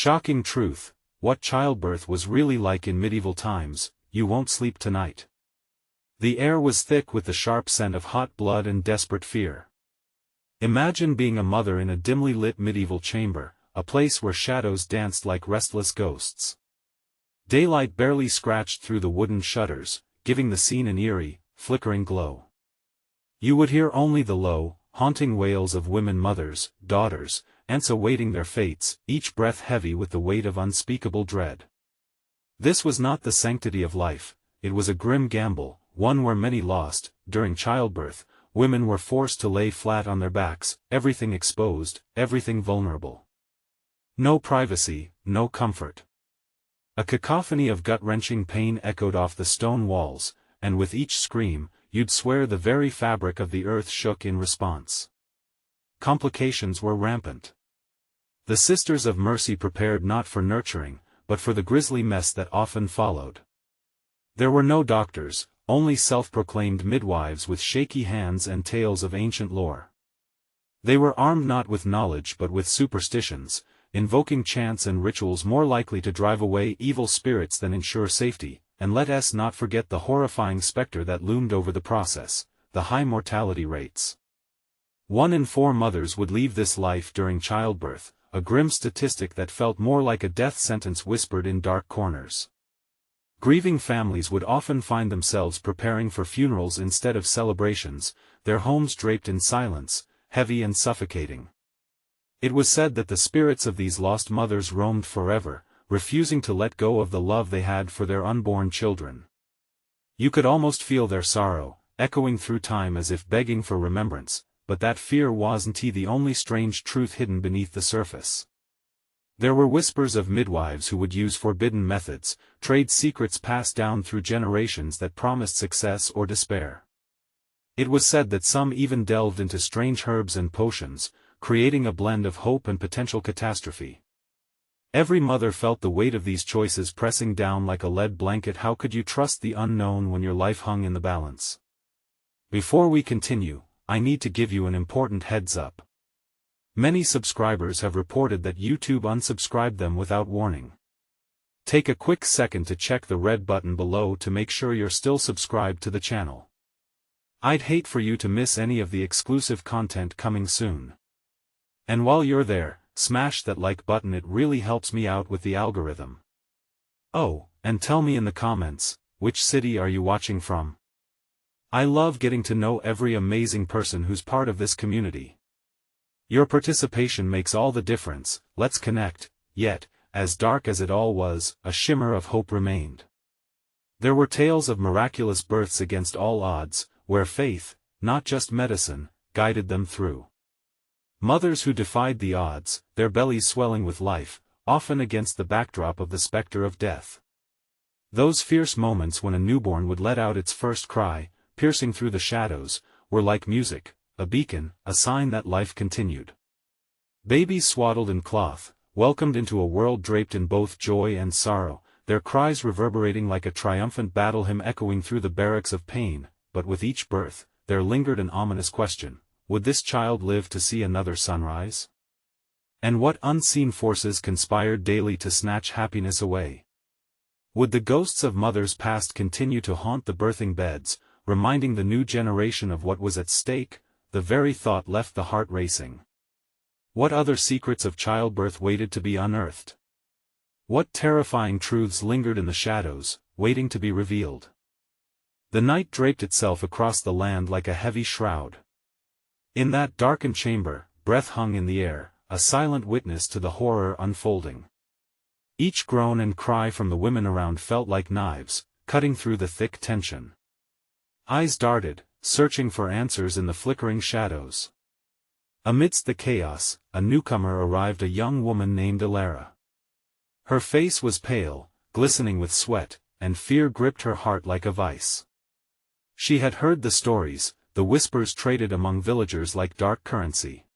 shocking truth, what childbirth was really like in medieval times, you won't sleep tonight. The air was thick with the sharp scent of hot blood and desperate fear. Imagine being a mother in a dimly lit medieval chamber, a place where shadows danced like restless ghosts. Daylight barely scratched through the wooden shutters, giving the scene an eerie, flickering glow. You would hear only the low, haunting wails of women mothers, daughters, aunts awaiting their fates, each breath heavy with the weight of unspeakable dread. This was not the sanctity of life, it was a grim gamble, one where many lost. During childbirth, women were forced to lay flat on their backs, everything exposed, everything vulnerable. No privacy, no comfort. A cacophony of gut-wrenching pain echoed off the stone walls, and with each scream, you'd swear the very fabric of the earth shook in response. Complications were rampant. The Sisters of Mercy prepared not for nurturing, but for the grisly mess that often followed. There were no doctors, only self-proclaimed midwives with shaky hands and tales of ancient lore. They were armed not with knowledge but with superstitions, invoking chants and rituals more likely to drive away evil spirits than ensure safety, and let us not forget the horrifying specter that loomed over the process, the high mortality rates. 1 in 4 mothers would leave this life during childbirth, a grim statistic that felt more like a death sentence whispered in dark corners. Grieving families would often find themselves preparing for funerals instead of celebrations, their homes draped in silence, heavy and suffocating. It was said that the spirits of these lost mothers roamed forever, refusing to let go of the love they had for their unborn children. You could almost feel their sorrow, echoing through time as if begging for remembrance, but that fear wasn't the only strange truth hidden beneath the surface. There were whispers of midwives who would use forbidden methods, trade secrets passed down through generations that promised success or despair. It was said that some even delved into strange herbs and potions, creating a blend of hope and potential catastrophe. Every mother felt the weight of these choices pressing down like a lead blanket. How could you trust the unknown when your life hung in the balance? Before we continue, I need to give you an important heads up. Many subscribers have reported that YouTube unsubscribed them without warning. Take a quick second to check the red button below to make sure you're still subscribed to the channel. I'd hate for you to miss any of the exclusive content coming soon. And while you're there, smash that like button, it really helps me out with the algorithm. Oh, and tell me in the comments, which city are you watching from? I love getting to know every amazing person who's part of this community. Your participation makes all the difference. Let's connect. Yet, as dark as it all was, a shimmer of hope remained. There were tales of miraculous births against all odds, where faith, not just medicine, guided them through. Mothers who defied the odds, their bellies swelling with life, often against the backdrop of the specter of death. Those fierce moments when a newborn would let out its first cry, piercing through the shadows, were like music, a beacon, a sign that life continued. Babies swaddled in cloth, welcomed into a world draped in both joy and sorrow, their cries reverberating like a triumphant battle hymn echoing through the barracks of pain. But with each birth, there lingered an ominous question: would this child live to see another sunrise? And what unseen forces conspired daily to snatch happiness away? Would the ghosts of mothers past continue to haunt the birthing beds, reminding the new generation of what was at stake? The very thought left the heart racing. What other secrets of childbirth waited to be unearthed? What terrifying truths lingered in the shadows, waiting to be revealed? The night draped itself across the land like a heavy shroud. In that darkened chamber, breath hung in the air, a silent witness to the horror unfolding. Each groan and cry from the women around felt like knives, cutting through the thick tension. Eyes darted, searching for answers in the flickering shadows. Amidst the chaos, a newcomer arrived, a young woman named Alara. Her face was pale, glistening with sweat, and fear gripped her heart like a vice. She had heard the stories, the whispers traded among villagers like dark currency.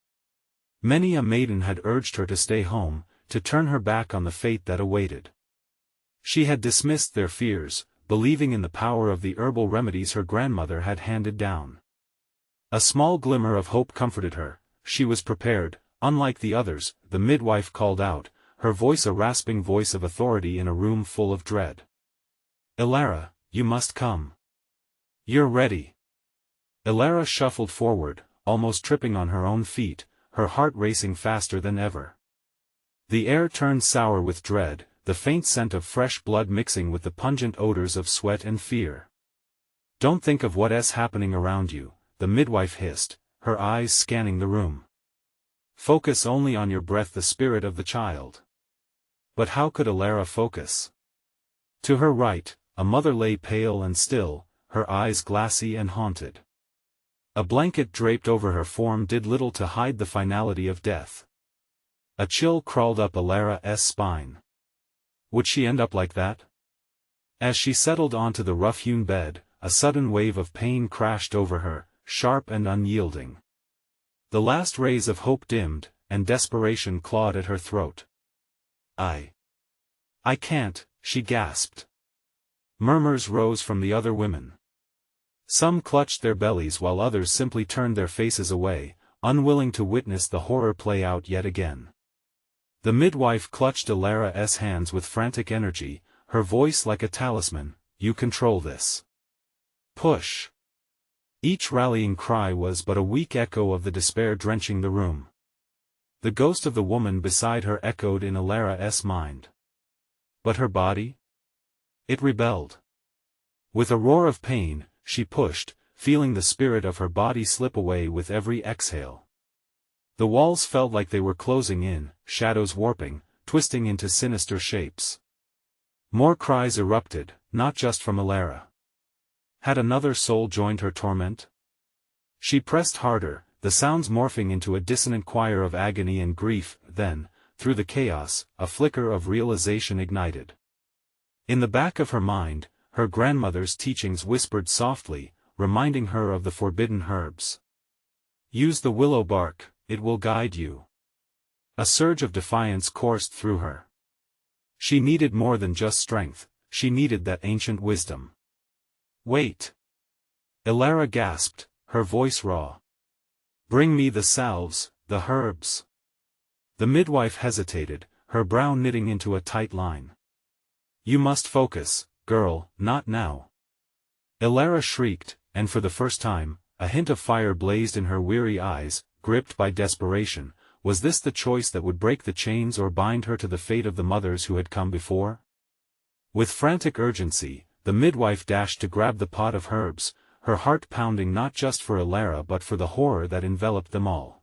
Many a maiden had urged her to stay home, to turn her back on the fate that awaited. She had dismissed their fears, believing in the power of the herbal remedies her grandmother had handed down. A small glimmer of hope comforted her. She was prepared. Unlike the others, the midwife called out, her voice a rasping voice of authority in a room full of dread. "Elara, you must come. You're ready." Elara shuffled forward, almost tripping on her own feet, her heart racing faster than ever. The air turned sour with dread, the faint scent of fresh blood mixing with the pungent odors of sweat and fear. "Don't think of what's happening around you," the midwife hissed, her eyes scanning the room. "Focus only on your breath, the spirit of the child." But how could Elara focus? To her right, a mother lay pale and still, her eyes glassy and haunted. A blanket draped over her form did little to hide the finality of death. A chill crawled up Elara's spine. Would she end up like that? As she settled onto the rough-hewn bed, a sudden wave of pain crashed over her, sharp and unyielding. The last rays of hope dimmed, and desperation clawed at her throat. I can't," she gasped. Murmurs rose from the other women. Some clutched their bellies while others simply turned their faces away, unwilling to witness the horror play out yet again. The midwife clutched Elara's hands with frantic energy, her voice like a talisman, "You control this. Push." Each rallying cry was but a weak echo of the despair drenching the room. The ghost of the woman beside her echoed in Elara's mind. But her body? It rebelled. With a roar of pain, she pushed, feeling the spirit of her body slip away with every exhale. The walls felt like they were closing in, shadows warping, twisting into sinister shapes. More cries erupted, not just from Elara. Had another soul joined her torment? She pressed harder, the sounds morphing into a dissonant choir of agony and grief. Then, through the chaos, a flicker of realization ignited. In the back of her mind, her grandmother's teachings whispered softly, reminding her of the forbidden herbs. "Use the willow bark, it will guide you." A surge of defiance coursed through her. She needed more than just strength, she needed that ancient wisdom. "Wait!" Elara gasped, her voice raw. "Bring me the salves, the herbs." The midwife hesitated, her brow knitting into a tight line. "You must focus, girl, not now." Elara shrieked, and for the first time, a hint of fire blazed in her weary eyes, gripped by desperation. Was this the choice that would break the chains or bind her to the fate of the mothers who had come before? With frantic urgency, the midwife dashed to grab the pot of herbs, her heart pounding not just for Elara but for the horror that enveloped them all.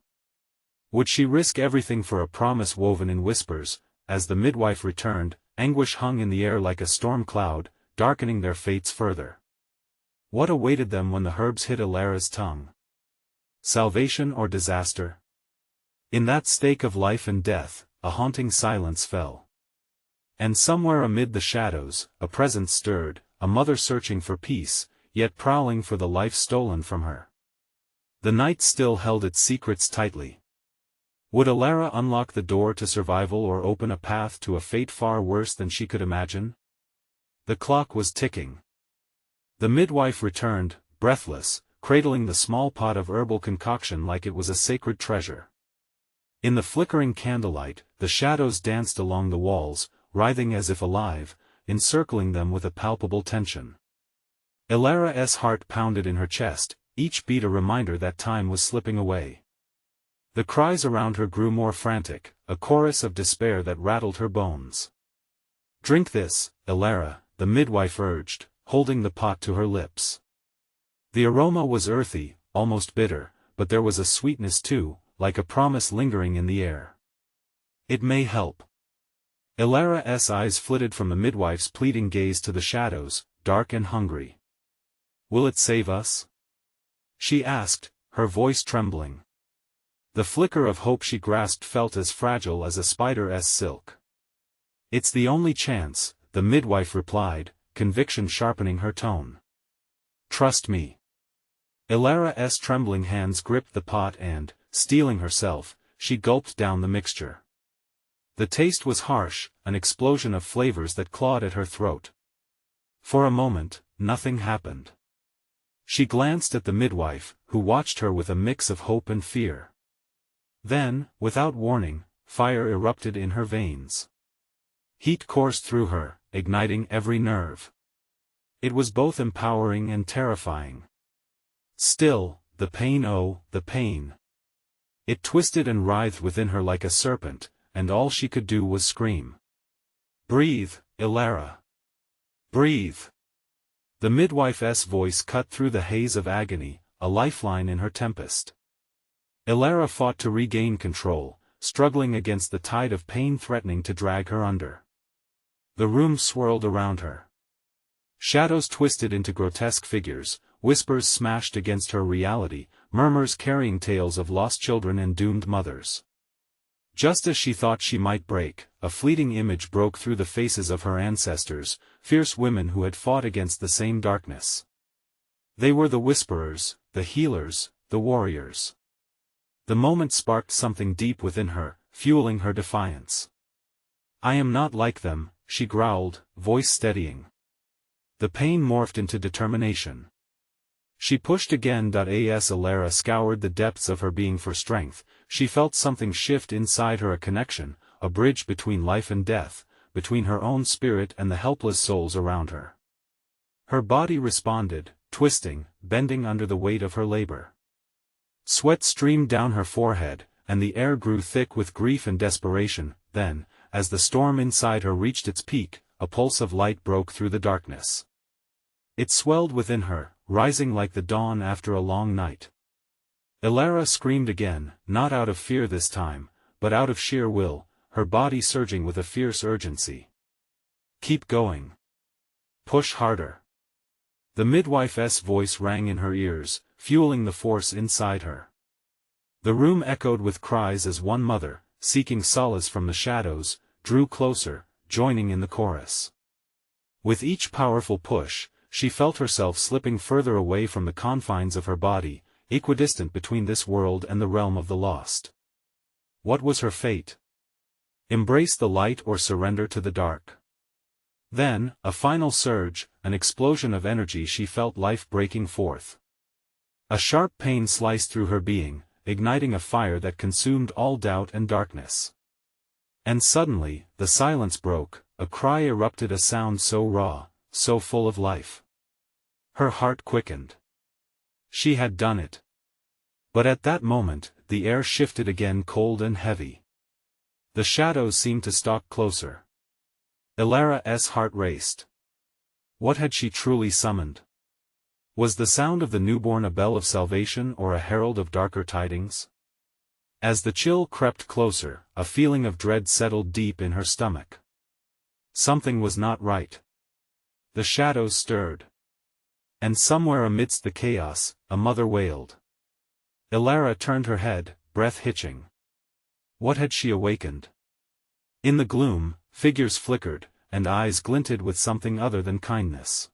Would she risk everything for a promise woven in whispers? As the midwife returned, anguish hung in the air like a storm cloud, darkening their fates further. What awaited them when the herbs hit Elara's tongue? Salvation or disaster? In that stake of life and death, a haunting silence fell. And somewhere amid the shadows, a presence stirred, a mother searching for peace, yet prowling for the life stolen from her. The night still held its secrets tightly. Would Elara unlock the door to survival or open a path to a fate far worse than she could imagine? The clock was ticking. The midwife returned, breathless, cradling the small pot of herbal concoction like it was a sacred treasure. In the flickering candlelight, the shadows danced along the walls, writhing as if alive, encircling them with a palpable tension. Elara's heart pounded in her chest, each beat a reminder that time was slipping away. The cries around her grew more frantic, a chorus of despair that rattled her bones. "Drink this, Elara," the midwife urged, holding the pot to her lips. The aroma was earthy, almost bitter, but there was a sweetness too, like a promise lingering in the air. "It may help." Elara's eyes flitted from the midwife's pleading gaze to the shadows, dark and hungry. "Will it save us?" she asked, her voice trembling. The flicker of hope she grasped felt as fragile as a spider's silk. "It's the only chance," the midwife replied, conviction sharpening her tone. "Trust me." Elara's trembling hands gripped the pot and, steeling herself, she gulped down the mixture. The taste was harsh, an explosion of flavors that clawed at her throat. For a moment, nothing happened. She glanced at the midwife, who watched her with a mix of hope and fear. Then, without warning, fire erupted in her veins. Heat coursed through her, igniting every nerve. It was both empowering and terrifying. Still, the pain, oh, the pain. It twisted and writhed within her like a serpent, and all she could do was scream. "Breathe, Ilara. Breathe." The midwife's voice cut through the haze of agony, a lifeline in her tempest. Ilara fought to regain control, struggling against the tide of pain threatening to drag her under. The room swirled around her. Shadows twisted into grotesque figures, whispers smashed against her reality, murmurs carrying tales of lost children and doomed mothers. Just as she thought she might break, a fleeting image broke through the faces of her ancestors, fierce women who had fought against the same darkness. They were the whisperers, the healers, the warriors. The moment sparked something deep within her, fueling her defiance. "I am not like them," she growled, voice steadying. The pain morphed into determination. She pushed again. As Ilara scoured the depths of her being for strength, she felt something shift inside her, a connection, a bridge between life and death, between her own spirit and the helpless souls around her. Her body responded, twisting, bending under the weight of her labor. Sweat streamed down her forehead, and the air grew thick with grief and desperation. Then, as the storm inside her reached its peak, a pulse of light broke through the darkness. It swelled within her, rising like the dawn after a long night. Ilara screamed again, not out of fear this time, but out of sheer will, her body surging with a fierce urgency. "Keep going. Push harder." The midwife's voice rang in her ears, fueling the force inside her. The room echoed with cries as one mother, seeking solace from the shadows, drew closer, joining in the chorus. With each powerful push, she felt herself slipping further away from the confines of her body, equidistant between this world and the realm of the lost. What was her fate? Embrace the light or surrender to the dark? Then, a final surge, an explosion of energy. She felt life breaking forth. A sharp pain sliced through her being, igniting a fire that consumed all doubt and darkness. And suddenly, the silence broke, a cry erupted, a sound so raw, so full of life. Her heart quickened. She had done it. But at that moment, the air shifted again, cold and heavy. The shadows seemed to stalk closer. Ilara's heart raced. What had she truly summoned? Was the sound of the newborn a bell of salvation or a herald of darker tidings? As the chill crept closer, a feeling of dread settled deep in her stomach. Something was not right. The shadows stirred. And somewhere amidst the chaos, a mother wailed. Ilara turned her head, breath hitching. What had she awakened? In the gloom, figures flickered, and eyes glinted with something other than kindness.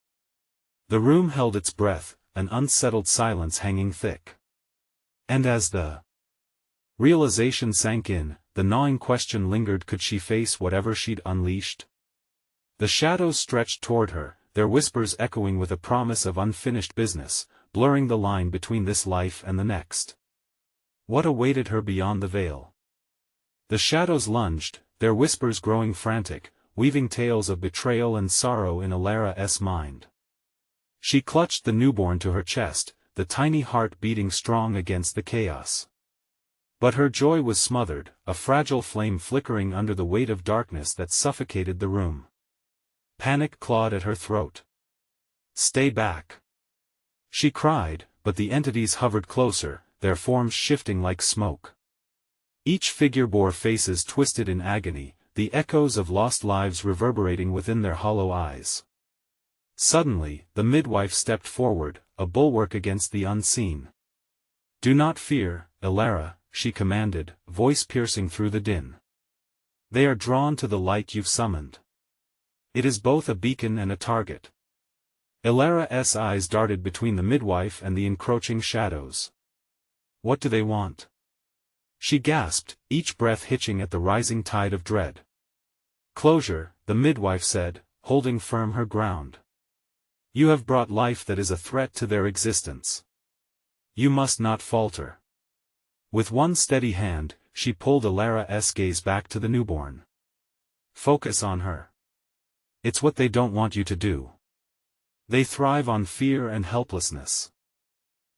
The room held its breath, an unsettled silence hanging thick. And as the realization sank in, the gnawing question lingered: could she face whatever she'd unleashed? The shadows stretched toward her, their whispers echoing with a promise of unfinished business, blurring the line between this life and the next. What awaited her beyond the veil? The shadows lunged, their whispers growing frantic, weaving tales of betrayal and sorrow in Ilara's mind. She clutched the newborn to her chest, the tiny heart beating strong against the chaos. But her joy was smothered, a fragile flame flickering under the weight of darkness that suffocated the room. Panic clawed at her throat. "Stay back!" she cried, but the entities hovered closer, their forms shifting like smoke. Each figure bore faces twisted in agony, the echoes of lost lives reverberating within their hollow eyes. Suddenly, the midwife stepped forward, a bulwark against the unseen. "Do not fear, Ilara," she commanded, voice piercing through the din. "They are drawn to the light you've summoned. It is both a beacon and a target." Ilara's eyes darted between the midwife and the encroaching shadows. "What do they want?" she gasped, each breath hitching at the rising tide of dread. "Closure," the midwife said, holding firm her ground. "You have brought life that is a threat to their existence. You must not falter." With one steady hand, she pulled Alara's gaze back to the newborn. Focus on her. It's what they don't want you to do. They thrive on fear and helplessness.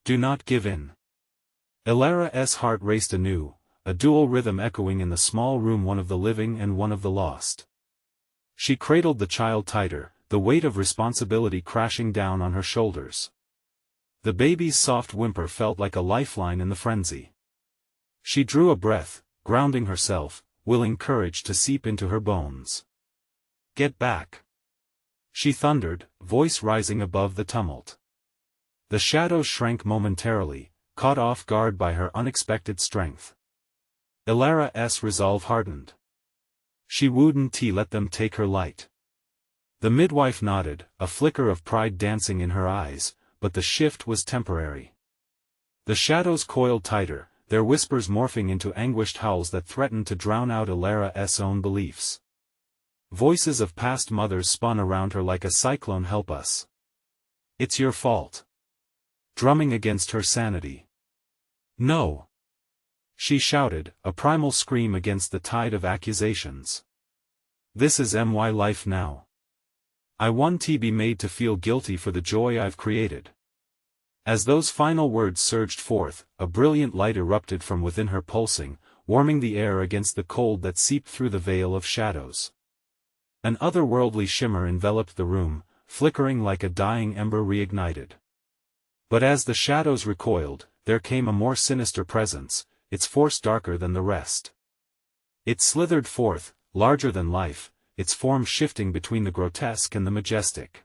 Do not give in. Alara's heart raced anew, a dual rhythm echoing in the small room, one of the living and one of the lost. She cradled the child tighter, the weight of responsibility crashing down on her shoulders. The baby's soft whimper felt like a lifeline in the frenzy. She drew a breath, grounding herself, willing courage to seep into her bones. Get back! She thundered, voice rising above the tumult. The shadows shrank momentarily, caught off guard by her unexpected strength. Alara's resolve hardened. She wouldn't let them take her light. The midwife nodded, a flicker of pride dancing in her eyes, but the shift was temporary. The shadows coiled tighter, their whispers morphing into anguished howls that threatened to drown out Alara's own beliefs. Voices of past mothers spun around her like a cyclone. Help us. It's your fault. Drumming against her sanity. No! She shouted, a primal scream against the tide of accusations. This is my life now. I want to be made to feel guilty for the joy I've created. As those final words surged forth, a brilliant light erupted from within her, pulsing, warming the air against the cold that seeped through the veil of shadows. An otherworldly shimmer enveloped the room, flickering like a dying ember reignited. But as the shadows recoiled, there came a more sinister presence, its force darker than the rest. It slithered forth, larger than life, its form shifting between the grotesque and the majestic.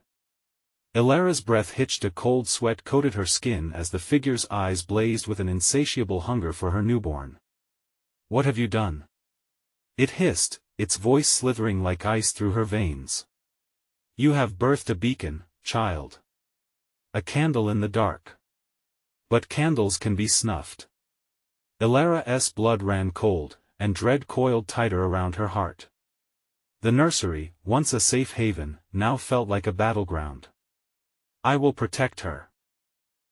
Alara's breath hitched, a cold sweat coated her skin as the figure's eyes blazed with an insatiable hunger for her newborn. What have you done? It hissed, its voice slithering like ice through her veins. You have birthed a beacon, child. A candle in the dark. But candles can be snuffed. Alara's blood ran cold, and dread coiled tighter around her heart. The nursery, once a safe haven, now felt like a battleground. I will protect her.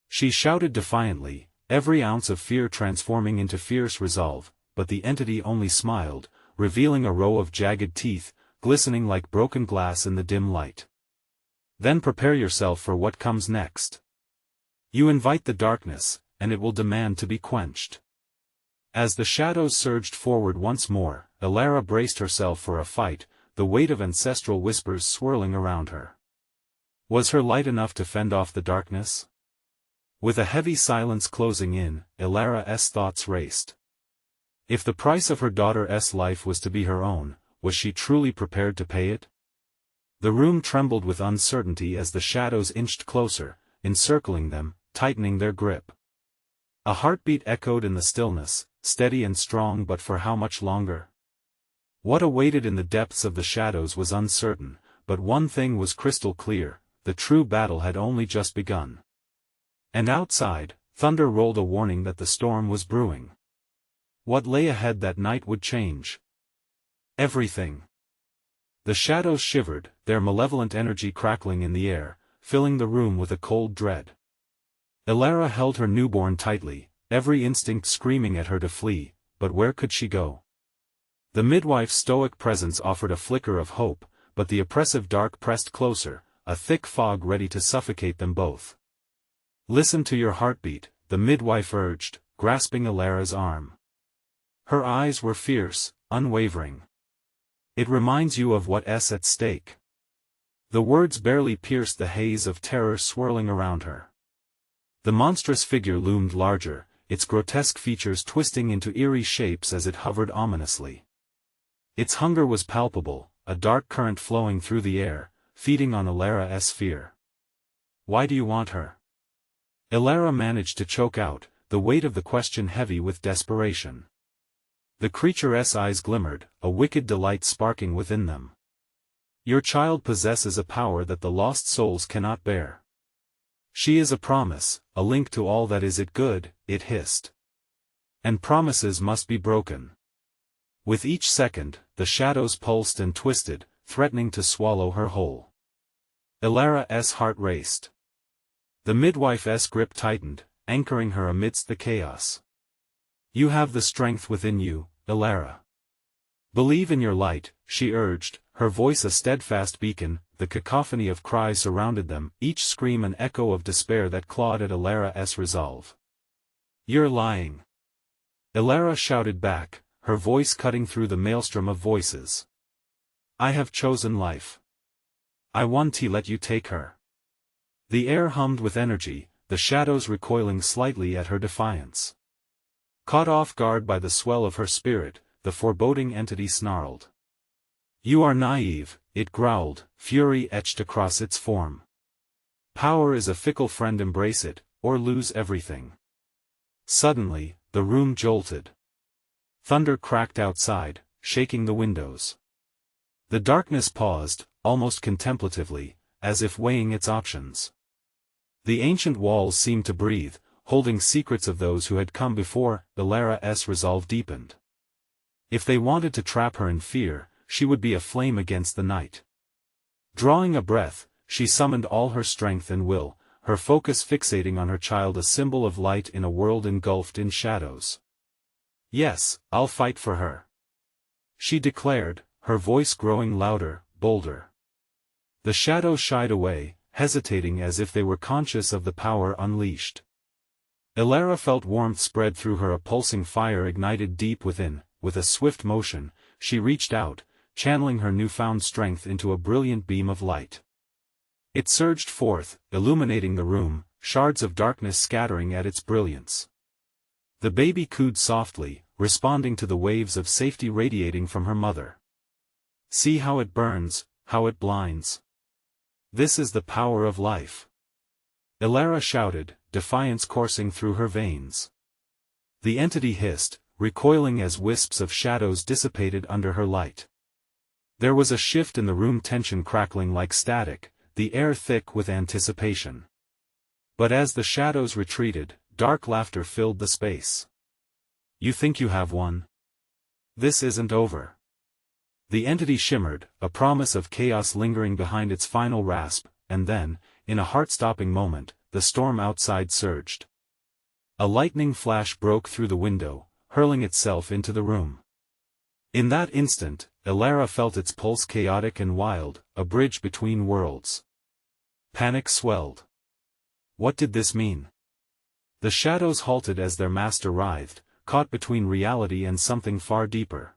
She shouted defiantly, every ounce of fear transforming into fierce resolve, but the entity only smiled, revealing a row of jagged teeth, glistening like broken glass in the dim light. Then prepare yourself for what comes next. You invite the darkness, and it will demand to be quenched. As the shadows surged forward once more, Alara braced herself for a fight, the weight of ancestral whispers swirling around her. Was her light enough to fend off the darkness? With a heavy silence closing in, Alara's thoughts raced. If the price of her daughter's life was to be her own, was she truly prepared to pay it? The room trembled with uncertainty as the shadows inched closer, encircling them, tightening their grip. A heartbeat echoed in the stillness, steady and strong, but for how much longer? What awaited in the depths of the shadows was uncertain, but one thing was crystal clear, the true battle had only just begun. And outside, thunder rolled, a warning that the storm was brewing. What lay ahead that night would change everything. The shadows shivered, their malevolent energy crackling in the air, filling the room with a cold dread. Alara held her newborn tightly, every instinct screaming at her to flee, but where could she go? The midwife's stoic presence offered a flicker of hope, but the oppressive dark pressed closer, a thick fog ready to suffocate them both. Listen to your heartbeat, the midwife urged, grasping Alara's arm. Her eyes were fierce, unwavering. It reminds you of what's at stake. The words barely pierced the haze of terror swirling around her. The monstrous figure loomed larger, its grotesque features twisting into eerie shapes as it hovered ominously. Its hunger was palpable, a dark current flowing through the air, feeding on Alara's fear. Why do you want her? Alara managed to choke out, the weight of the question heavy with desperation. The creature's eyes glimmered, a wicked delight sparking within them. Your child possesses a power that the lost souls cannot bear. She is a promise, a link to all that is it good, it hissed. And promises must be broken. With each second, the shadows pulsed and twisted, threatening to swallow her whole. Alara's heart raced. The midwife's grip tightened, anchoring her amidst the chaos. You have the strength within you, Elara. Believe in your light, she urged, her voice a steadfast beacon. The cacophony of cries surrounded them, each scream an echo of despair that clawed at Elara's resolve. You're lying. Elara shouted back, her voice cutting through the maelstrom of voices. I have chosen life. I want to let you take her. The air hummed with energy, the shadows recoiling slightly at her defiance. Caught off guard by the swell of her spirit, the foreboding entity snarled. You are naive, it growled, fury etched across its form. Power is a fickle friend, embrace it, or lose everything. Suddenly, the room jolted. Thunder cracked outside, shaking the windows. The darkness paused, almost contemplatively, as if weighing its options. The ancient walls seemed to breathe, holding secrets of those who had come before. Elara's resolve deepened. If they wanted to trap her in fear, she would be a flame against the night. Drawing a breath, she summoned all her strength and will, her focus fixating on her child, a symbol of light in a world engulfed in shadows. Yes, I'll fight for her, she declared, her voice growing louder, bolder. The shadows shied away, hesitating as if they were conscious of the power unleashed. Elara felt warmth spread through her, a pulsing fire ignited deep within. With a swift motion, she reached out, channeling her newfound strength into a brilliant beam of light. It surged forth, illuminating the room, shards of darkness scattering at its brilliance. The baby cooed softly, responding to the waves of safety radiating from her mother. See how it burns, how it blinds. This is the power of life. Elara shouted, defiance coursing through her veins. The entity hissed, recoiling as wisps of shadows dissipated under her light. There was a shift in the room, tension crackling like static, the air thick with anticipation. But as the shadows retreated, dark laughter filled the space. You think you have won? This isn't over. The entity shimmered, a promise of chaos lingering behind its final rasp, and then, in a heart-stopping moment, the storm outside surged. A lightning flash broke through the window, hurling itself into the room. In that instant, Elara felt its pulse chaotic and wild, a bridge between worlds. Panic swelled. What did this mean? The shadows halted as their master writhed, caught between reality and something far deeper.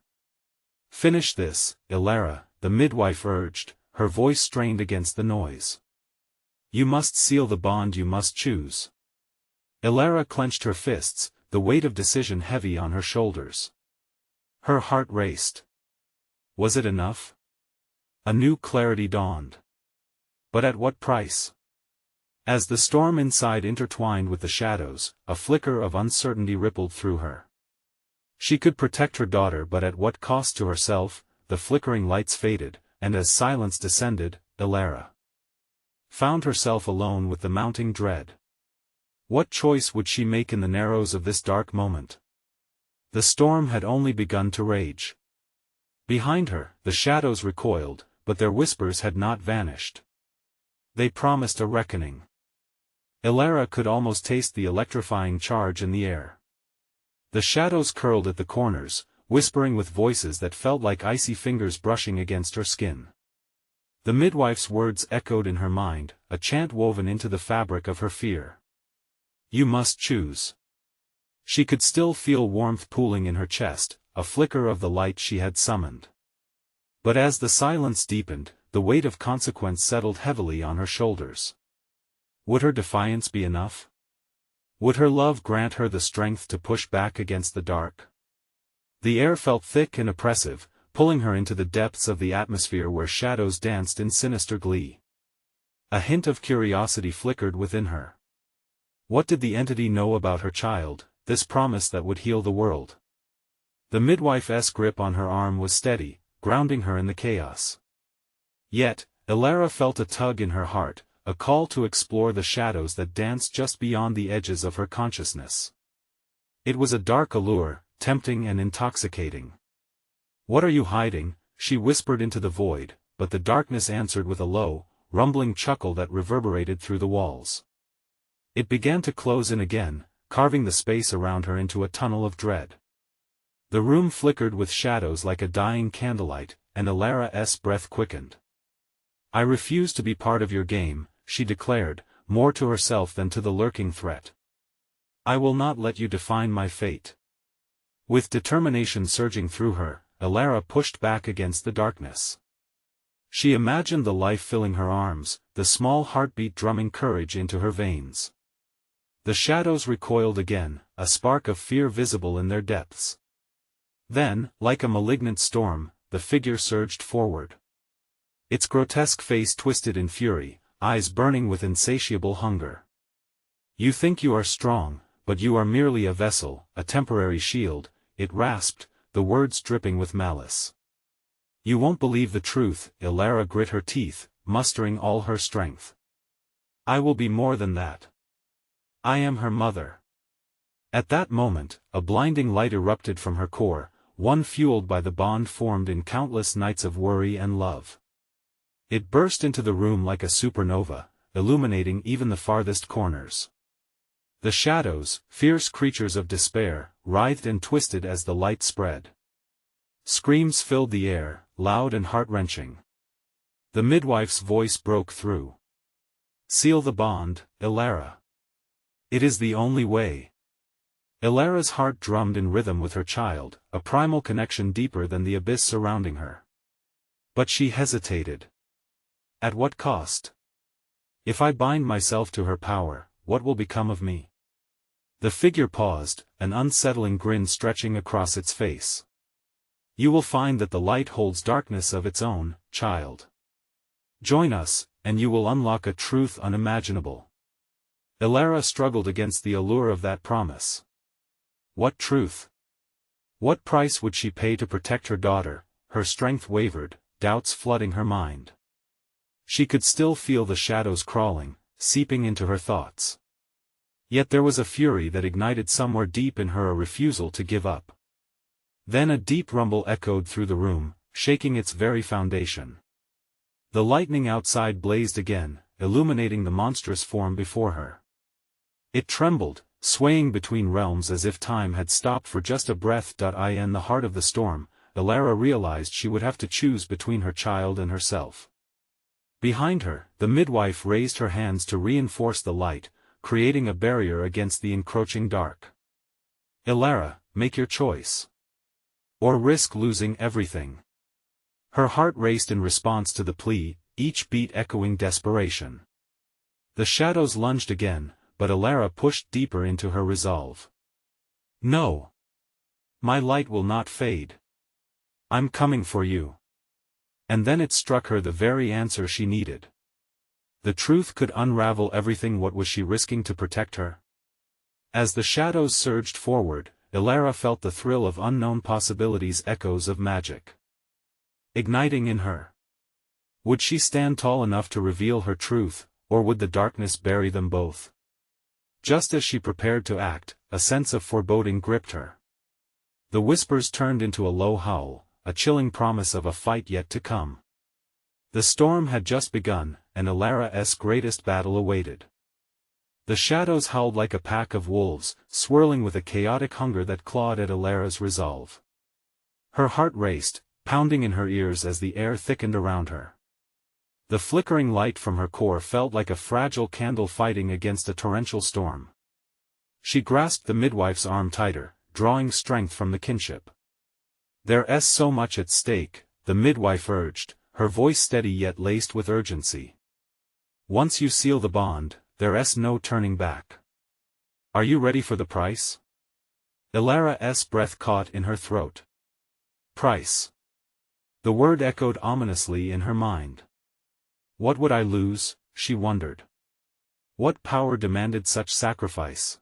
Finish this, Elara, the midwife urged, her voice strained against the noise. You must seal the bond, you must choose. Elara clenched her fists, the weight of decision heavy on her shoulders. Her heart raced. Was it enough? A new clarity dawned. But at what price? As the storm inside intertwined with the shadows, a flicker of uncertainty rippled through her. She could protect her daughter, but at what cost to herself? The flickering lights faded, and as silence descended, Elara found herself alone with the mounting dread. What choice would she make in the narrows of this dark moment? The storm had only begun to rage. Behind her, the shadows recoiled, but their whispers had not vanished. They promised a reckoning. Elara could almost taste the electrifying charge in the air. The shadows curled at the corners, whispering with voices that felt like icy fingers brushing against her skin. The midwife's words echoed in her mind, a chant woven into the fabric of her fear. You must choose. She could still feel warmth pooling in her chest, a flicker of the light she had summoned. But as the silence deepened, the weight of consequence settled heavily on her shoulders. Would her defiance be enough? Would her love grant her the strength to push back against the dark? The air felt thick and oppressive, pulling her into the depths of the atmosphere where shadows danced in sinister glee. A hint of curiosity flickered within her. What did the entity know about her child, this promise that would heal the world? The midwife's grip on her arm was steady, grounding her in the chaos. Yet, Elara felt a tug in her heart, a call to explore the shadows that danced just beyond the edges of her consciousness. It was a dark allure, tempting and intoxicating. What are you hiding? She whispered into the void, but the darkness answered with a low, rumbling chuckle that reverberated through the walls. It began to close in again, carving the space around her into a tunnel of dread. The room flickered with shadows like a dying candlelight, and Alara's breath quickened. "I refuse to be part of your game," she declared, more to herself than to the lurking threat. "I will not let you define my fate." With determination surging through her, Alara pushed back against the darkness. She imagined the life filling her arms, the small heartbeat drumming courage into her veins. The shadows recoiled again, a spark of fear visible in their depths. Then, like a malignant storm, the figure surged forward. Its grotesque face twisted in fury, eyes burning with insatiable hunger. "You think you are strong, but you are merely a vessel, a temporary shield," it rasped, the words dripping with malice. "You won't believe the truth." Alara grit her teeth, mustering all her strength. "I will be more than that. I am her mother." At that moment, a blinding light erupted from her core, one fueled by the bond formed in countless nights of worry and love. It burst into the room like a supernova, illuminating even the farthest corners. The shadows, fierce creatures of despair, writhed and twisted as the light spread. Screams filled the air, loud and heart-wrenching. The midwife's voice broke through. "Seal the bond, Alara. It is the only way." Alara's heart drummed in rhythm with her child, a primal connection deeper than the abyss surrounding her. But she hesitated. At what cost? If I bind myself to her power, what will become of me? The figure paused, an unsettling grin stretching across its face. "You will find that the light holds darkness of its own, child. Join us, and you will unlock a truth unimaginable." Alara struggled against the allure of that promise. What truth? What price would she pay to protect her daughter? Her strength wavered, doubts flooding her mind. She could still feel the shadows crawling, seeping into her thoughts. Yet there was a fury that ignited somewhere deep in her, a refusal to give up. Then a deep rumble echoed through the room, shaking its very foundation. The lightning outside blazed again, illuminating the monstrous form before her. It trembled, swaying between realms as if time had stopped for just a breath. In the heart of the storm, Alara realized she would have to choose between her child and herself. Behind her, the midwife raised her hands to reinforce the light, creating a barrier against the encroaching dark. "Alara, make your choice. Or risk losing everything." Her heart raced in response to the plea, each beat echoing desperation. The shadows lunged again, but Alara pushed deeper into her resolve. "No. My light will not fade. I'm coming for you." And then it struck her, the very answer she needed. The truth could unravel everything. What was she risking to protect her? As the shadows surged forward, Alara felt the thrill of unknown possibilities, echoes of magic igniting in her. Would she stand tall enough to reveal her truth, or would the darkness bury them both? Just as she prepared to act, a sense of foreboding gripped her. The whispers turned into a low howl, a chilling promise of a fight yet to come. The storm had just begun, and Alara's greatest battle awaited. The shadows howled like a pack of wolves, swirling with a chaotic hunger that clawed at Alara's resolve. Her heart raced, pounding in her ears as the air thickened around her. The flickering light from her core felt like a fragile candle fighting against a torrential storm. She grasped the midwife's arm tighter, drawing strength from the kinship. "There's so much at stake," the midwife urged, her voice steady yet laced with urgency. "Once you seal the bond, there's no turning back. Are you ready for the price?" Alara's breath caught in her throat. Price. The word echoed ominously in her mind. What would I lose, she wondered. What power demanded such sacrifice?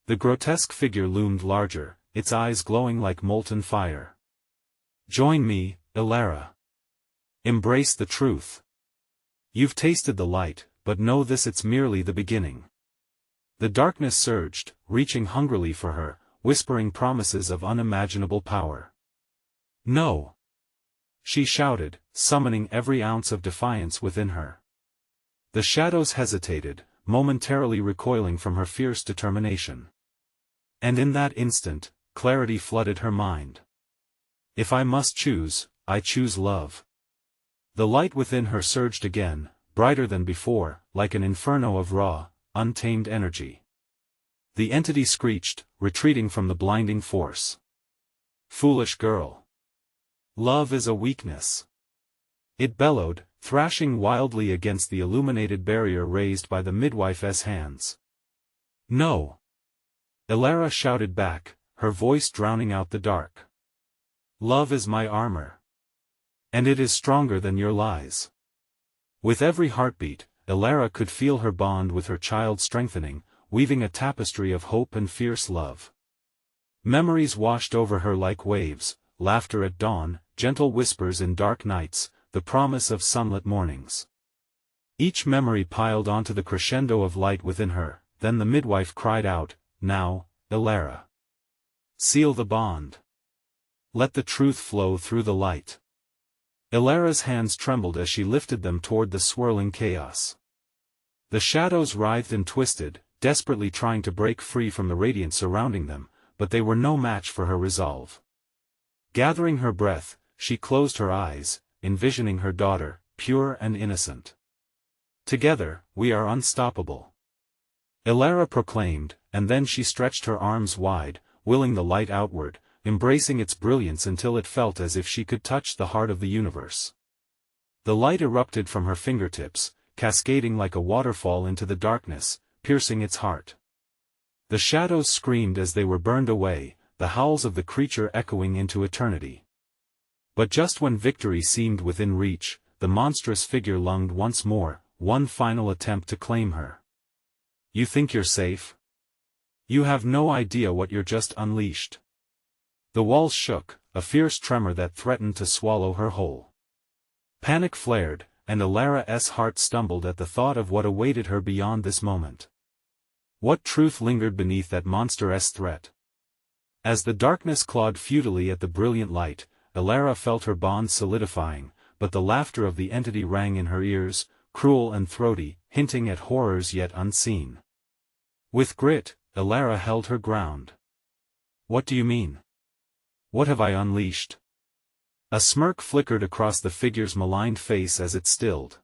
The grotesque figure loomed larger, its eyes glowing like molten fire. "Join me, Alara. Embrace the truth. You've tasted the light, but know this, it's merely the beginning." The darkness surged, reaching hungrily for her, whispering promises of unimaginable power. "No!" she shouted, summoning every ounce of defiance within her. The shadows hesitated, momentarily recoiling from her fierce determination. And in that instant, clarity flooded her mind. If I must choose, I choose love. The light within her surged again, brighter than before, like an inferno of raw, untamed energy. The entity screeched, retreating from the blinding force. Foolish girl. Love is a weakness. It bellowed, thrashing wildly against the illuminated barrier raised by the midwife's hands. No! Elara shouted back, her voice drowning out the dark. Love is my armor. And it is stronger than your lies. With every heartbeat, Elara could feel her bond with her child strengthening, weaving a tapestry of hope and fierce love. Memories washed over her like waves, laughter at dawn, gentle whispers in dark nights, the promise of sunlit mornings. Each memory piled onto the crescendo of light within her, then the midwife cried out, "Now, Elara. Seal the bond. Let the truth flow through the light." Elara's hands trembled as she lifted them toward the swirling chaos. The shadows writhed and twisted, desperately trying to break free from the radiance surrounding them, but they were no match for her resolve. Gathering her breath, she closed her eyes, envisioning her daughter, pure and innocent. "Together, we are unstoppable," Elara proclaimed, and then she stretched her arms wide, willing the light outward, embracing its brilliance until it felt as if she could touch the heart of the universe. The light erupted from her fingertips, cascading like a waterfall into the darkness, piercing its heart. The shadows screamed as they were burned away, the howls of the creature echoing into eternity. But just when victory seemed within reach, the monstrous figure lunged once more, one final attempt to claim her. "You think you're safe? You have no idea what you're just unleashed." The walls shook, a fierce tremor that threatened to swallow her whole. Panic flared, and Elara's heart stumbled at the thought of what awaited her beyond this moment. What truth lingered beneath that monstrous threat? As the darkness clawed futilely at the brilliant light, Elara felt her bond solidifying, but the laughter of the entity rang in her ears, cruel and throaty, hinting at horrors yet unseen. With grit, Elara held her ground. "What do you mean? What have I unleashed?" A smirk flickered across the figure's maligned face as it stilled.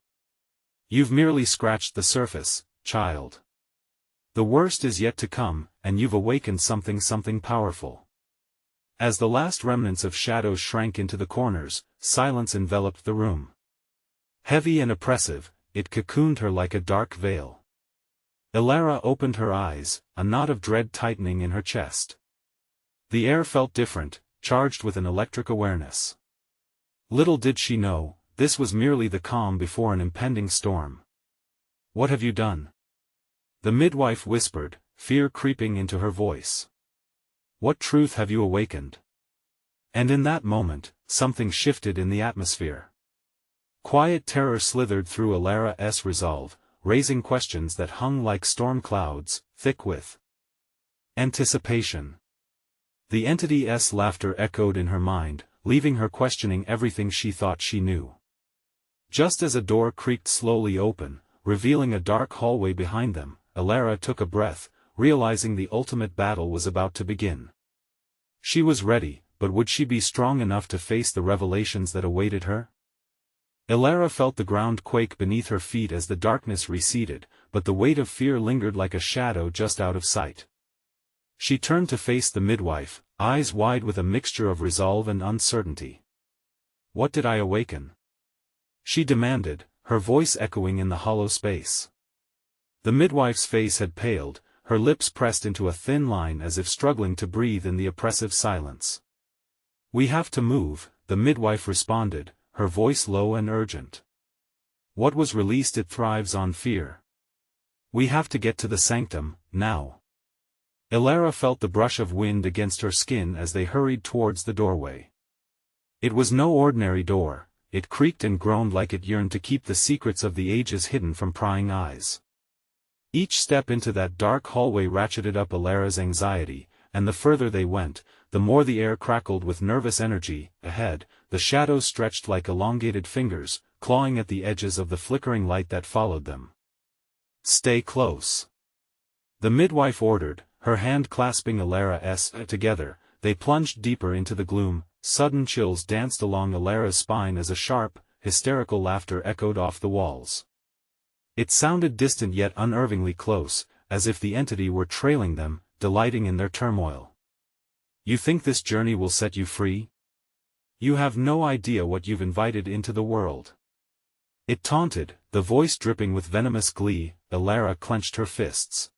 "You've merely scratched the surface, child. The worst is yet to come, and you've awakened something powerful." As the last remnants of shadows shrank into the corners, silence enveloped the room. Heavy and oppressive, it cocooned her like a dark veil. Elara opened her eyes, a knot of dread tightening in her chest. The air felt different, charged with an electric awareness. Little did she know, this was merely the calm before an impending storm. "What have you done?" the midwife whispered, fear creeping into her voice. "What truth have you awakened?" And in that moment, something shifted in the atmosphere. Quiet terror slithered through Elara's resolve, raising questions that hung like storm clouds, thick with anticipation. The entity's laughter echoed in her mind, leaving her questioning everything she thought she knew. Just as a door creaked slowly open, revealing a dark hallway behind them, Elara took a breath, realizing the ultimate battle was about to begin. She was ready, but would she be strong enough to face the revelations that awaited her? Elara felt the ground quake beneath her feet as the darkness receded, but the weight of fear lingered like a shadow just out of sight. She turned to face the midwife, eyes wide with a mixture of resolve and uncertainty. "What did I awaken?" she demanded, her voice echoing in the hollow space. The midwife's face had paled, her lips pressed into a thin line as if struggling to breathe in the oppressive silence. "We have to move," the midwife responded, her voice low and urgent. "What was released it thrives on fear. We have to get to the sanctum, now." Elara felt the brush of wind against her skin as they hurried towards the doorway. It was no ordinary door, it creaked and groaned like it yearned to keep the secrets of the ages hidden from prying eyes. Each step into that dark hallway ratcheted up Elara's anxiety, and the further they went, the more the air crackled with nervous energy. Ahead, the shadows stretched like elongated fingers, clawing at the edges of the flickering light that followed them. "Stay close," the midwife ordered, her hand clasping Elara's together, they plunged deeper into the gloom. Sudden chills danced along Alara's spine as a sharp, hysterical laughter echoed off the walls. It sounded distant yet unnervingly close, as if the entity were trailing them, delighting in their turmoil. "You think this journey will set you free? You have no idea what you've invited into the world." It taunted, the voice dripping with venomous glee. Alara clenched her fists.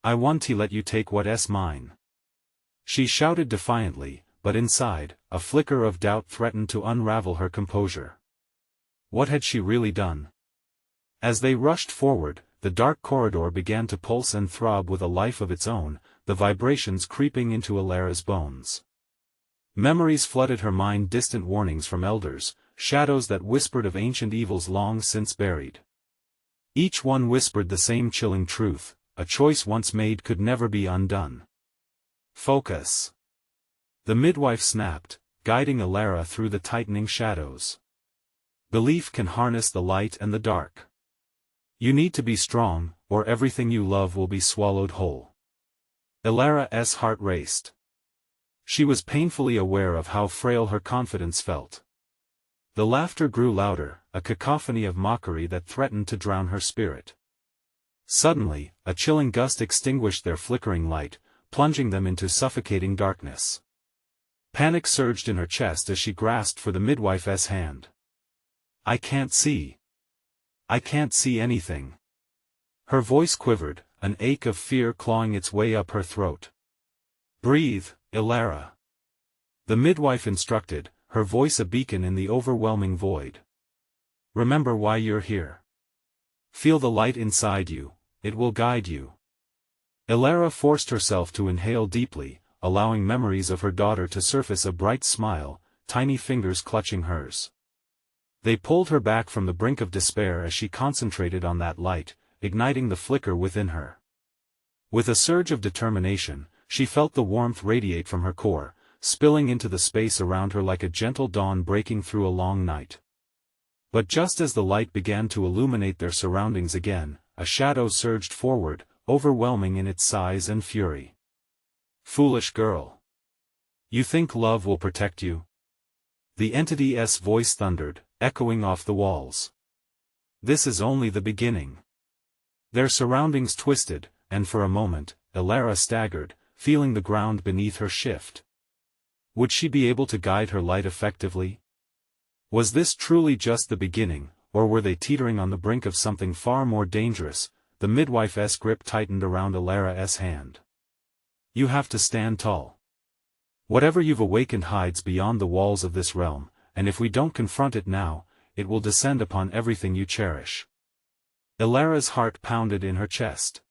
"I want to let you take what's mine," she shouted defiantly, but inside, a flicker of doubt threatened to unravel her composure. What had she really done? As they rushed forward, the dark corridor began to pulse and throb with a life of its own, the vibrations creeping into Alara's bones. Memories flooded her mind, distant warnings from elders, shadows that whispered of ancient evils long since buried. Each one whispered the same chilling truth: a choice once made could never be undone. "Focus!" the midwife snapped, guiding Alara through the tightening shadows. "Belief can harness the light and the dark. You need to be strong, or everything you love will be swallowed whole." Alara's heart raced. She was painfully aware of how frail her confidence felt. The laughter grew louder, a cacophony of mockery that threatened to drown her spirit. Suddenly, a chilling gust extinguished their flickering light, plunging them into suffocating darkness. Panic surged in her chest as she grasped for the midwife's hand. "I can't see. I can't see anything." Her voice quivered, an ache of fear clawing its way up her throat. "Breathe, Alara," the midwife instructed, her voice a beacon in the overwhelming void. "Remember why you're here. Feel the light inside you, it will guide you." Alara forced herself to inhale deeply, allowing memories of her daughter to surface, a bright smile, tiny fingers clutching hers. They pulled her back from the brink of despair as she concentrated on that light, igniting the flicker within her. With a surge of determination, she felt the warmth radiate from her core, spilling into the space around her like a gentle dawn breaking through a long night. But just as the light began to illuminate their surroundings again, a shadow surged forward, overwhelming in its size and fury. "Foolish girl. You think love will protect you?" the entity's voice thundered, echoing off the walls. "This is only the beginning." Their surroundings twisted, and for a moment, Alara staggered, feeling the ground beneath her shift. Would she be able to guide her light effectively? Was this truly just the beginning, or were they teetering on the brink of something far more dangerous? The midwife's grip tightened around Alara's hand. "You have to stand tall. Whatever you've awakened hides beyond the walls of this realm, and if we don't confront it now, it will descend upon everything you cherish." Alara's heart pounded in her chest.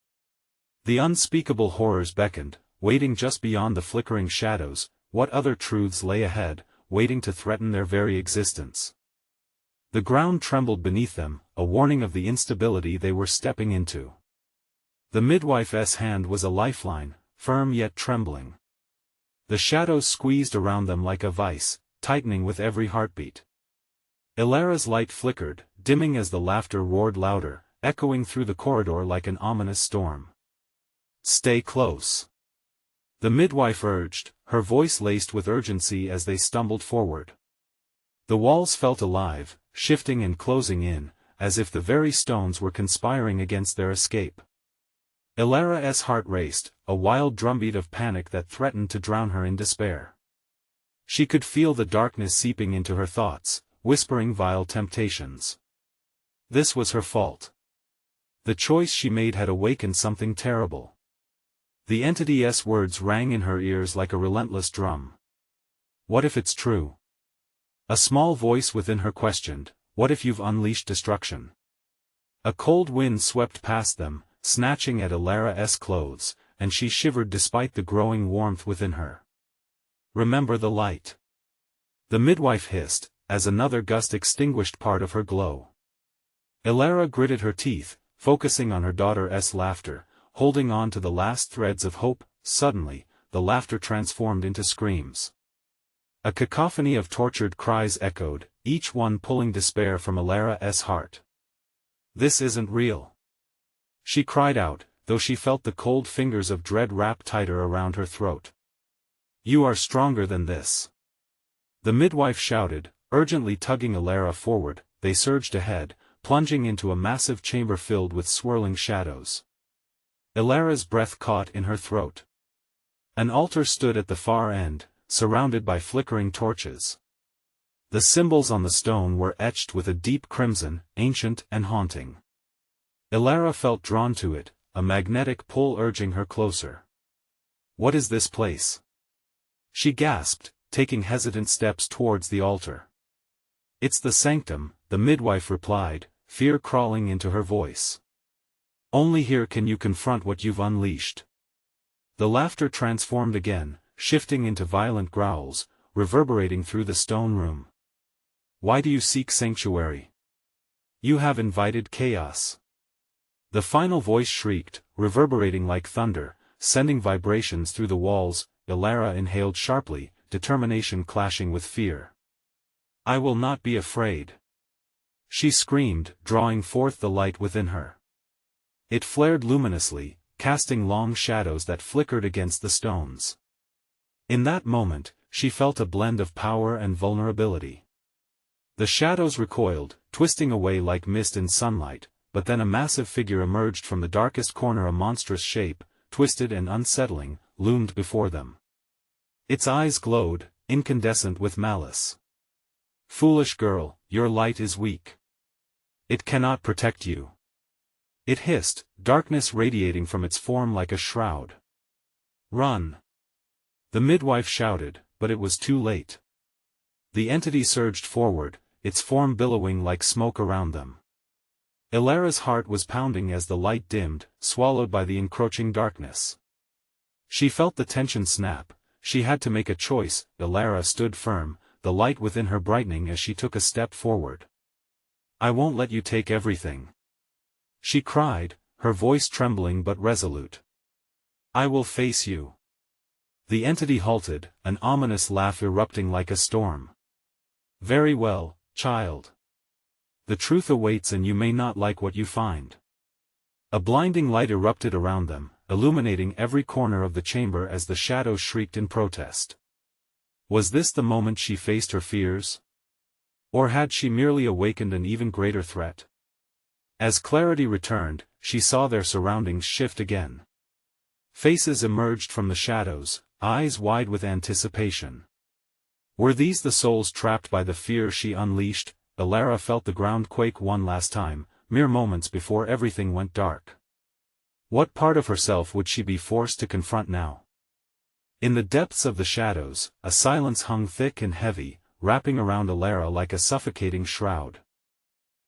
The unspeakable horrors beckoned, waiting just beyond the flickering shadows. What other truths lay ahead, waiting to threaten their very existence? The ground trembled beneath them, a warning of the instability they were stepping into. The midwife's hand was a lifeline, firm yet trembling. The shadows squeezed around them like a vice, tightening with every heartbeat. Alara's light flickered, dimming as the laughter roared louder, echoing through the corridor like an ominous storm. "Stay close," the midwife urged, her voice laced with urgency as they stumbled forward. The walls felt alive, shifting and closing in, as if the very stones were conspiring against their escape. Alara's heart raced, a wild drumbeat of panic that threatened to drown her in despair. She could feel the darkness seeping into her thoughts, whispering vile temptations. This was her fault. The choice she made had awakened something terrible. The entity's words rang in her ears like a relentless drum. "What if it's true?" A small voice within her questioned, "What if you've unleashed destruction?" A cold wind swept past them, snatching at Alara's clothes, and she shivered despite the growing warmth within her. "Remember the light," the midwife hissed, as another gust extinguished part of her glow. Alara gritted her teeth, focusing on her daughter's laughter, holding on to the last threads of hope. Suddenly, the laughter transformed into screams. A cacophony of tortured cries echoed, each one pulling despair from Alara's heart. "This isn't real," she cried out, though she felt the cold fingers of dread wrap tighter around her throat. You are stronger than this. The midwife shouted, urgently tugging Alara forward. They surged ahead, plunging into a massive chamber filled with swirling shadows. Alara's breath caught in her throat. An altar stood at the far end, surrounded by flickering torches. The symbols on the stone were etched with a deep crimson, ancient and haunting. Alara felt drawn to it, a magnetic pull urging her closer. What is this place? She gasped, taking hesitant steps towards the altar. It's the sanctum, the midwife replied, fear crawling into her voice. Only here can you confront what you've unleashed. The laughter transformed again, shifting into violent growls, reverberating through the stone room. Why do you seek sanctuary? You have invited chaos. The final voice shrieked, reverberating like thunder, sending vibrations through the walls. Alara inhaled sharply, determination clashing with fear. I will not be afraid. She screamed, drawing forth the light within her. It flared luminously, casting long shadows that flickered against the stones. In that moment, she felt a blend of power and vulnerability. The shadows recoiled, twisting away like mist in sunlight, but then a massive figure emerged from the darkest corner. A monstrous shape, twisted and unsettling, loomed before them. Its eyes glowed, incandescent with malice. Foolish girl, your light is weak. It cannot protect you. It hissed, darkness radiating from its form like a shroud. Run! The midwife shouted, but it was too late. The entity surged forward, its form billowing like smoke around them. Alara's heart was pounding as the light dimmed, swallowed by the encroaching darkness. She felt the tension snap. She had to make a choice. Alara stood firm, the light within her brightening as she took a step forward. I won't let you take everything. She cried, her voice trembling but resolute. I will face you. The entity halted, an ominous laugh erupting like a storm. Very well, child. The truth awaits and you may not like what you find. A blinding light erupted around them, illuminating every corner of the chamber as the shadows shrieked in protest. Was this the moment she faced her fears? Or had she merely awakened an even greater threat? As clarity returned, she saw their surroundings shift again. Faces emerged from the shadows, eyes wide with anticipation. Were these the souls trapped by the fear she unleashed? Alara felt the ground quake one last time, mere moments before everything went dark. What part of herself would she be forced to confront now? In the depths of the shadows, a silence hung thick and heavy, wrapping around Alara like a suffocating shroud.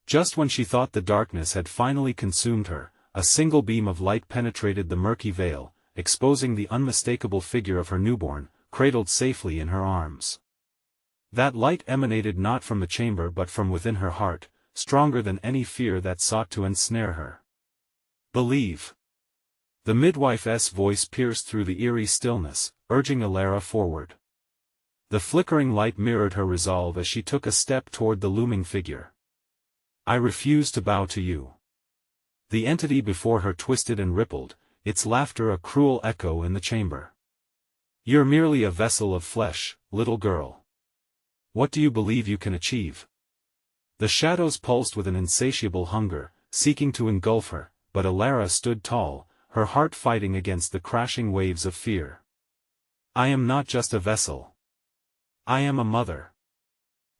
Just when she thought the darkness had finally consumed her, a single beam of light penetrated the murky veil, exposing the unmistakable figure of her newborn, cradled safely in her arms. That light emanated not from the chamber but from within her heart, stronger than any fear that sought to ensnare her. Believe. The midwife's voice pierced through the eerie stillness, urging Alara forward. The flickering light mirrored her resolve as she took a step toward the looming figure. I refuse to bow to you. The entity before her twisted and rippled, its laughter a cruel echo in the chamber. You're merely a vessel of flesh, little girl. What do you believe you can achieve? The shadows pulsed with an insatiable hunger, seeking to engulf her, but Alara stood tall, her heart fighting against the crashing waves of fear. I am not just a vessel. I am a mother.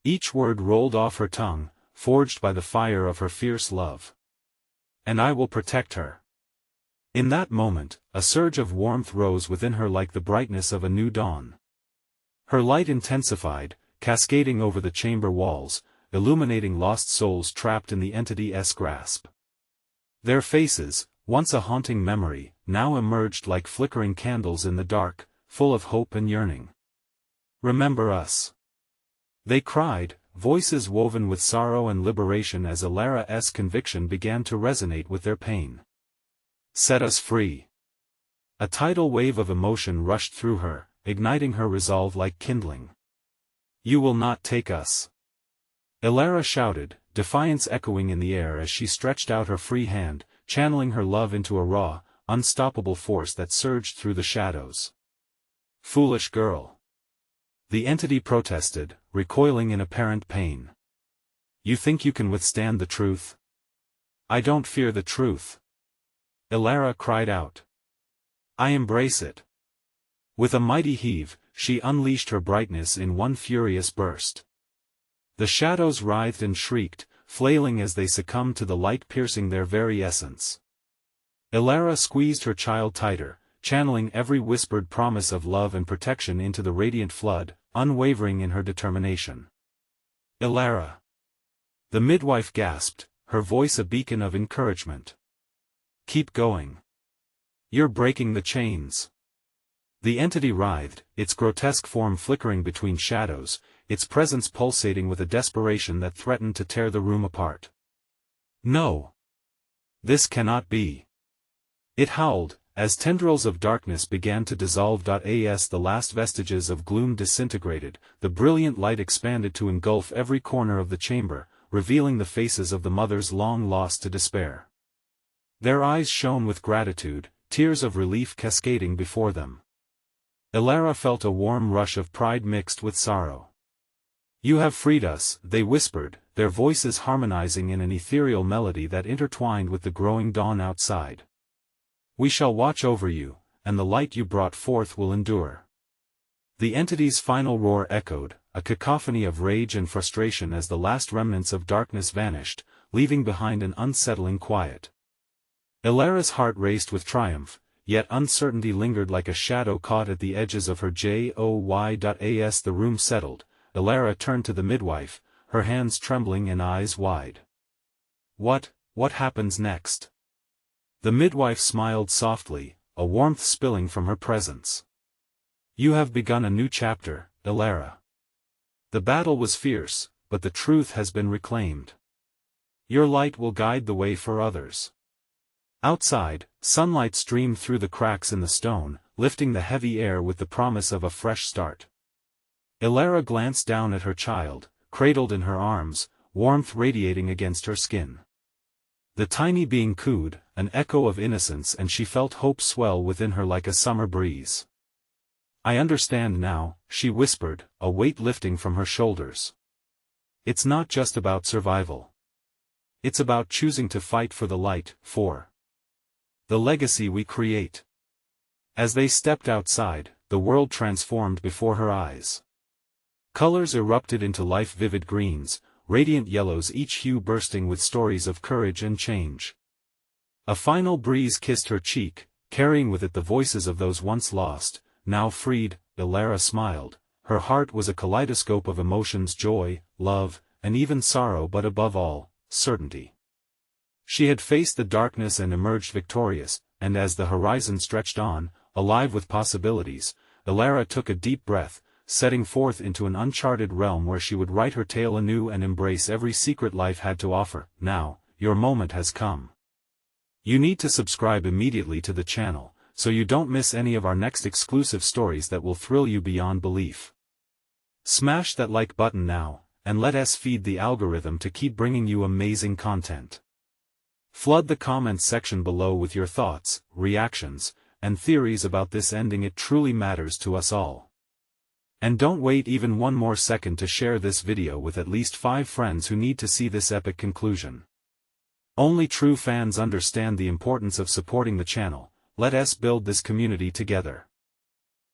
Each word rolled off her tongue, forged by the fire of her fierce love. And I will protect her. In that moment, a surge of warmth rose within her like the brightness of a new dawn. Her light intensified, cascading over the chamber walls, illuminating lost souls trapped in the entity's grasp. Their faces, once a haunting memory, now emerged like flickering candles in the dark, full of hope and yearning. Remember us. They cried, voices woven with sorrow and liberation as Alara's conviction began to resonate with their pain. Set us free. A tidal wave of emotion rushed through her, igniting her resolve like kindling. You will not take us. Alara shouted, defiance echoing in the air as she stretched out her free hand, channeling her love into a raw, unstoppable force that surged through the shadows. Foolish girl. The entity protested, recoiling in apparent pain. You think you can withstand the truth? I don't fear the truth. Elara cried out. I embrace it. With a mighty heave, she unleashed her brightness in one furious burst. The shadows writhed and shrieked, flailing as they succumbed to the light piercing their very essence. Elara squeezed her child tighter, channeling every whispered promise of love and protection into the radiant flood, unwavering in her determination. Elara. The midwife gasped, her voice a beacon of encouragement. Keep going. You're breaking the chains. The entity writhed, its grotesque form flickering between shadows, its presence pulsating with a desperation that threatened to tear the room apart. No. This cannot be. It howled, as tendrils of darkness began to dissolve. As the last vestiges of gloom disintegrated, the brilliant light expanded to engulf every corner of the chamber, revealing the faces of the mothers long lost to despair. Their eyes shone with gratitude, tears of relief cascading before them. Elara felt a warm rush of pride mixed with sorrow. You have freed us, they whispered, their voices harmonizing in an ethereal melody that intertwined with the growing dawn outside. We shall watch over you, and the light you brought forth will endure. The entity's final roar echoed, a cacophony of rage and frustration as the last remnants of darkness vanished, leaving behind an unsettling quiet. Elara's heart raced with triumph, yet uncertainty lingered like a shadow caught at the edges of her joy. As the room settled, Elara turned to the midwife, her hands trembling and eyes wide. What happens next? The midwife smiled softly, a warmth spilling from her presence. You have begun a new chapter, Elara. The battle was fierce, but the truth has been reclaimed. Your light will guide the way for others. Outside, sunlight streamed through the cracks in the stone, lifting the heavy air with the promise of a fresh start. Elara glanced down at her child, cradled in her arms, warmth radiating against her skin. The tiny being cooed, an echo of innocence, and she felt hope swell within her like a summer breeze. I understand now, she whispered, a weight lifting from her shoulders. It's not just about survival. It's about choosing to fight for the light, for the legacy we create. As they stepped outside, the world transformed before her eyes. Colors erupted into life, vivid greens, radiant yellows, each hue bursting with stories of courage and change. A final breeze kissed her cheek, carrying with it the voices of those once lost, now freed. Elara smiled, her heart was a kaleidoscope of emotions: joy, love, and even sorrow, but above all, certainty. She had faced the darkness and emerged victorious, and as the horizon stretched on, alive with possibilities, Elara took a deep breath, setting forth into an uncharted realm where she would write her tale anew and embrace every secret life had to offer. Now, your moment has come. You need to subscribe immediately to the channel, so you don't miss any of our next exclusive stories that will thrill you beyond belief. Smash that like button now, and let us feed the algorithm to keep bringing you amazing content. Flood the comments section below with your thoughts, reactions, and theories about this ending. It truly matters to us all. And don't wait even one more second to share this video with at least 5 friends who need to see this epic conclusion. Only true fans understand the importance of supporting the channel. Let us build this community together.